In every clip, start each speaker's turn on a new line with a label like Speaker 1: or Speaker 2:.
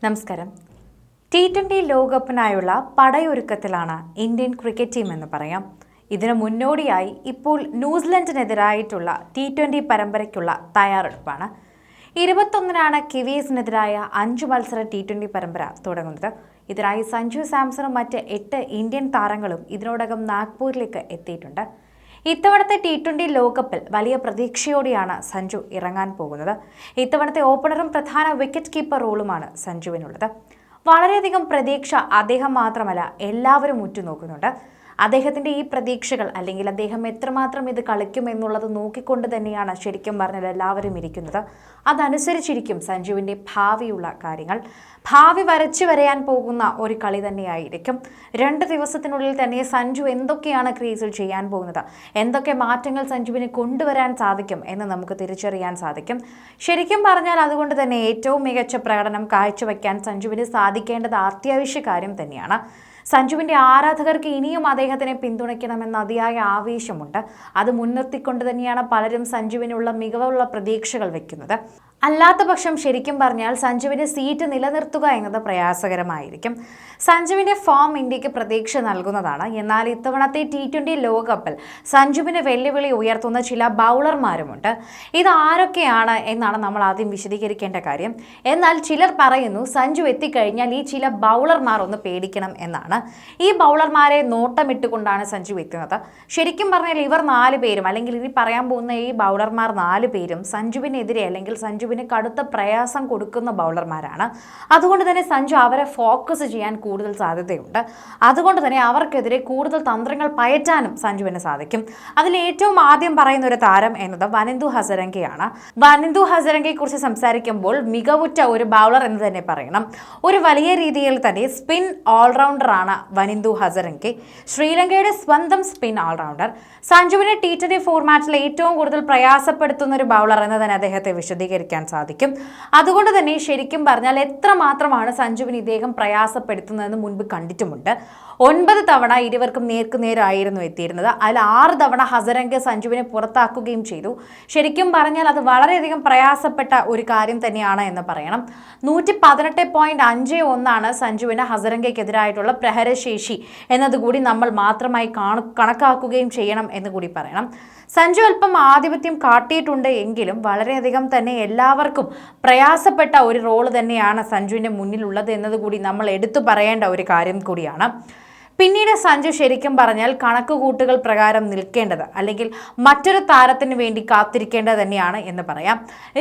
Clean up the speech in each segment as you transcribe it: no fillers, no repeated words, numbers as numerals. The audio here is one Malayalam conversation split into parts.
Speaker 1: നമസ്കാരം. T20 ലോകകപ്പിനായുള്ള പടയൊരുക്കത്തിലാണ് ഇന്ത്യൻ ക്രിക്കറ്റ് ടീം എന്ന് പറയാം. ഇതിനു മുന്നോടിയായി ഇപ്പോൾ ന്യൂസിലൻഡിനെതിരായിട്ടുള്ള T20 പരമ്പരയ്ക്കുള്ള തയ്യാറെടുപ്പാണ്. 21-നാണ് കിവീസിനെതിരായ 5 മത്സര T20 പരമ്പര തുടങ്ങുന്നത്. ഇതിനായി സഞ്ജു സാംസണും മറ്റ് 8 ഇന്ത്യൻ താരങ്ങളും ഇതിനോടകം നാഗ്പൂരിലേക്ക് എത്തിയിട്ടുണ്ട്. ഇത്തവണത്തെ T20 ലോകകപ്പിൽ വലിയ പ്രതീക്ഷയോടെയാണ് സഞ്ജു ഇറങ്ങാൻ പോകുന്നത്. ഇത്തവണത്തെ ഓപ്പണറും പ്രധാന വിക്കറ്റ് കീപ്പർ റോളുമാണ് സഞ്ജുവിനുള്ളത്. വളരെയധികം പ്രതീക്ഷ അദ്ദേഹം മാത്രമല്ല, എല്ലാവരും ഉറ്റുനോക്കുന്നുണ്ട്. അദ്ദേഹത്തിൻ്റെ ഈ പ്രതീക്ഷകൾ അല്ലെങ്കിൽ അദ്ദേഹം എത്രമാത്രം ഇത് കളിക്കും എന്നുള്ളത് നോക്കിക്കൊണ്ട് തന്നെയാണ് ശരിക്കും പറഞ്ഞാൽ എല്ലാവരും ഇരിക്കുന്നത്. അതനുസരിച്ചിരിക്കും സഞ്ജുവിൻ്റെ ഭാവിയുള്ള കാര്യങ്ങൾ. ഭാവി വരച്ചു വരയാൻ പോകുന്ന ഒരു കളി തന്നെയായിരിക്കും. 2 ദിവസത്തിനുള്ളിൽ തന്നെ സഞ്ജു എന്തൊക്കെയാണ് ക്രീസിൽ ചെയ്യാൻ പോകുന്നത്, എന്തൊക്കെ മാറ്റങ്ങൾ സഞ്ജുവിന് കൊണ്ടുവരാൻ സാധിക്കും എന്ന് നമുക്ക് തിരിച്ചറിയാൻ സാധിക്കും. ശരിക്കും പറഞ്ഞാൽ അതുകൊണ്ട് തന്നെ ഏറ്റവും മികച്ച പ്രകടനം കാഴ്ചവെക്കാൻ സഞ്ജുവിന് സാധിക്കേണ്ടത് അത്യാവശ്യ കാര്യം തന്നെയാണ്. സഞ്ജുവിൻ്റെ ആരാധകർക്ക് ഇനിയും അദ്ദേഹത്തിനെ പിന്തുണയ്ക്കണമെന്ന അതിയായ ആവേശമുണ്ട്. അത് മുൻനിർത്തിക്കൊണ്ട് തന്നെയാണ് പലരും സഞ്ജുവിനുള്ള മികവുള്ള പ്രതീക്ഷകൾ വയ്ക്കുന്നത്. അല്ലാത്ത പക്ഷം ശരിക്കും പറഞ്ഞാൽ സഞ്ജുവിൻ്റെ സീറ്റ് നിലനിർത്തുക എന്നത് പ്രയാസകരമായിരിക്കും. സഞ്ജുവിൻ്റെ ഫോം ഇന്ത്യക്ക് പ്രതീക്ഷ നൽകുന്നതാണ്. എന്നാൽ ഇത്തവണത്തെ T20 ലോകകപ്പിൽ സഞ്ജുവിന് വെല്ലുവിളി ഉയർത്തുന്ന ചില ബൗളർമാരുമുണ്ട്. ഇത് ആരൊക്കെയാണ് എന്നാണ് നമ്മൾ ആദ്യം വിശദീകരിക്കേണ്ട കാര്യം. എന്നാൽ ചിലർ പറയുന്നു സഞ്ജു എത്തിക്കഴിഞ്ഞാൽ ഈ ചില ബൗളർമാർ ഒന്ന് പേടിക്കണം എന്നാണ്. ഈ ബൗളർമാരെ നോട്ടമിട്ടുകൊണ്ടാണ് സഞ്ജു എത്തുന്നത്. ശരിക്കും പറഞ്ഞാൽ ഇവർ 4 പേരും അല്ലെങ്കിൽ ഇനി പറയാൻ പോകുന്ന ഈ ബൗളർമാർ 4 പേരും സഞ്ജുവിനെതിരെ അല്ലെങ്കിൽ സഞ്ജുവിന് കടുത്ത പ്രയാസം കൊടുക്കുന്ന ബൗളർമാരാണ്. അതുകൊണ്ട് തന്നെ സഞ്ജു അവരെ ഫോക്കസ് ചെയ്യാൻ കൂടുതൽ സാധ്യതയുണ്ട്. അതുകൊണ്ട് തന്നെ അവർക്കെതിരെ കൂടുതൽ തന്ത്രങ്ങൾ പയറ്റാനും സഞ്ജുവിന് സാധിക്കും. അതിൽ ഏറ്റവും ആദ്യം പറയുന്ന ഒരു താരം എന്നത് വനിന്ദു ഹസരംഗയാണ്. വനിന്ദു ഹസരംഗയെ കുറിച്ച് സംസാരിക്കുമ്പോൾ മികവുറ്റ ഒരു ബൗളർ എന്ന് തന്നെ പറയണം. ഒരു വലിയ രീതിയിൽ തന്നെ സ്പിൻ ഓൾറൗണ്ടറാണ് വനിന്ദു ഹസരംഗെ. ശ്രീലങ്കയുടെ സ്വന്തം സ്പിൻ ഓൾറൗണ്ടർ. സഞ്ജുവിനെ T20 ഫോർമാറ്റിൽ ഏറ്റവും കൂടുതൽ പ്രയാസപ്പെടുത്തുന്ന ഒരു ബൗളർ എന്ന് തന്നെ അദ്ദേഹത്തെ വിശദീകരിക്കാൻ സാധിക്കും. അതുകൊണ്ട് തന്നെ ശരിക്കും പറഞ്ഞാൽ എത്രമാത്രമാണ് സഞ്ജുവിന് ഇദ്ദേഹം പ്രയാസപ്പെടുത്തുന്നതെന്ന് മുൻപ് കണ്ടിട്ടുമുണ്ട്. 9 തവണ ഇരുവർക്കും നേർക്കുനേരായിരുന്നു എത്തിയിരുന്നത്. അതിൽ 6 തവണ ഹസരംഗ സഞ്ജുവിനെ പുറത്താക്കുകയും ചെയ്തു. ശരിക്കും പറഞ്ഞാൽ അത് വളരെയധികം പ്രയാസപ്പെട്ട ഒരു കാര്യം തന്നെയാണ് എന്ന് പറയണം. 118.51 സഞ്ജുവിന് ഹസരംഗയ്ക്കെതിരായിട്ടുള്ള പ്രഹരശേഷി എന്നതുകൂടി നമ്മൾ മാത്രമായി കണക്കാക്കുകയും ചെയ്യണം എന്ന് കൂടി പറയണം. സഞ്ജു അല്പം ആധിപത്യം കാട്ടിയിട്ടുണ്ട് എങ്കിലും വളരെയധികം തന്നെ എല്ലാവർക്കും പ്രയാസപ്പെട്ട ഒരു റോള് തന്നെയാണ് സഞ്ജുവിൻ്റെ മുന്നിലുള്ളത് എന്നതുകൂടി നമ്മൾ എടുത്തു പറയേണ്ട ഒരു കാര്യം കൂടിയാണ്. പിന്നീട് സഞ്ജു ശരിക്കും പറഞ്ഞാൽ കണക്കുകൂട്ടുകൾ പ്രകാരം നിൽക്കേണ്ടത് അല്ലെങ്കിൽ മറ്റൊരു താരത്തിന് വേണ്ടി കാത്തിരിക്കേണ്ടത് തന്നെയാണ് എന്ന് പറയാം.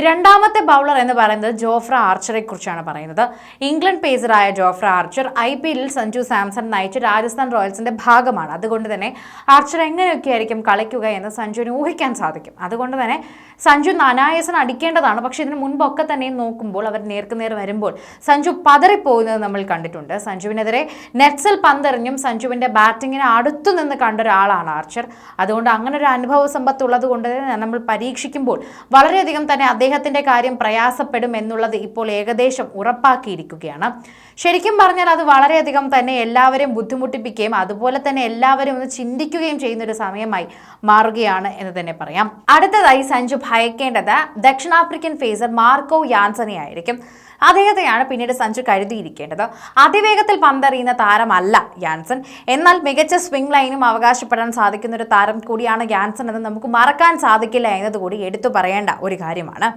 Speaker 1: രണ്ടാമത്തെ ബൗളർ എന്ന് പറയുന്നത് ജോഫ്ര ആർച്ചറെ കുറിച്ചാണ് പറയുന്നത്. ഇംഗ്ലണ്ട് പേസറായ Jofra Archer IPL Sanju Samson നയിച്ച രാജസ്ഥാൻ റോയൽസിന്റെ ഭാഗമാണ്. അതുകൊണ്ട് തന്നെ ആർച്ചർ എങ്ങനെയൊക്കെ ആയിരിക്കും കളിക്കുക എന്ന് സഞ്ജുവിന് ഊഹിക്കാൻ സാധിക്കും. അതുകൊണ്ട് തന്നെ സഞ്ജു അനായാസം അടിക്കേണ്ടതാണ്. പക്ഷെ ഇതിന് മുൻപൊക്കെ തന്നെ നോക്കുമ്പോൾ അവർ നേർക്കുനേർ വരുമ്പോൾ സഞ്ജു പതറിപ്പോകുന്നത് നമ്മൾ കണ്ടിട്ടുണ്ട്. സഞ്ജുവിനെതിരെ നെറ്റ്സിൽ പന്തെറിഞ്ഞും സഞ്ജുവിൻ്റെ ബാറ്റിങ്ങിന് അടുത്തു നിന്ന് കണ്ട ഒരാളാണ് ആർച്ചർ. അതുകൊണ്ട് അങ്ങനെ ഒരു അനുഭവ സമ്പത്തുള്ളത് കൊണ്ട് നമ്മൾ പരീക്ഷിക്കുമ്പോൾ വളരെയധികം തന്നെ അദ്ദേഹത്തിൻ്റെ കാര്യം പ്രയാസപ്പെടും എന്നുള്ളത് ഇപ്പോൾ ഏകദേശം ഉറപ്പാക്കിയിരിക്കുകയാണ്. ശരിക്കും പറഞ്ഞാൽ അത് വളരെയധികം തന്നെ എല്ലാവരെയും ബുദ്ധിമുട്ടിപ്പിക്കുകയും അതുപോലെ തന്നെ എല്ലാവരും ഒന്ന് ചിന്തിക്കുകയും ചെയ്യുന്ന ഒരു സമയമായി മാറുകയാണ് എന്ന് തന്നെ പറയാം. അടുത്തതായി സഞ്ജു ഭയക്കേണ്ടത് ദക്ഷിണാഫ്രിക്കൻ പേസർ മാർക്കോ യാൻസനെ ആയിരിക്കും. അദ്ദേഹത്തെയാണ് പിന്നീട് സഞ്ജു കരുതിയിരിക്കേണ്ടത്. അതിവേഗത്തിൽ പന്തെറിയുന്ന താരമല്ല യാൻസൺ. എന്നാൽ മികച്ച സ്വിംഗ് ലൈനും അവകാശപ്പെടാൻ സാധിക്കുന്ന ഒരു താരം കൂടിയാണ് യാൻസൺ എന്ന് നമുക്ക് മറക്കാൻ സാധിക്കില്ല എന്നതുകൂടി എടുത്തു പറയേണ്ട ഒരു കാര്യമാണ്.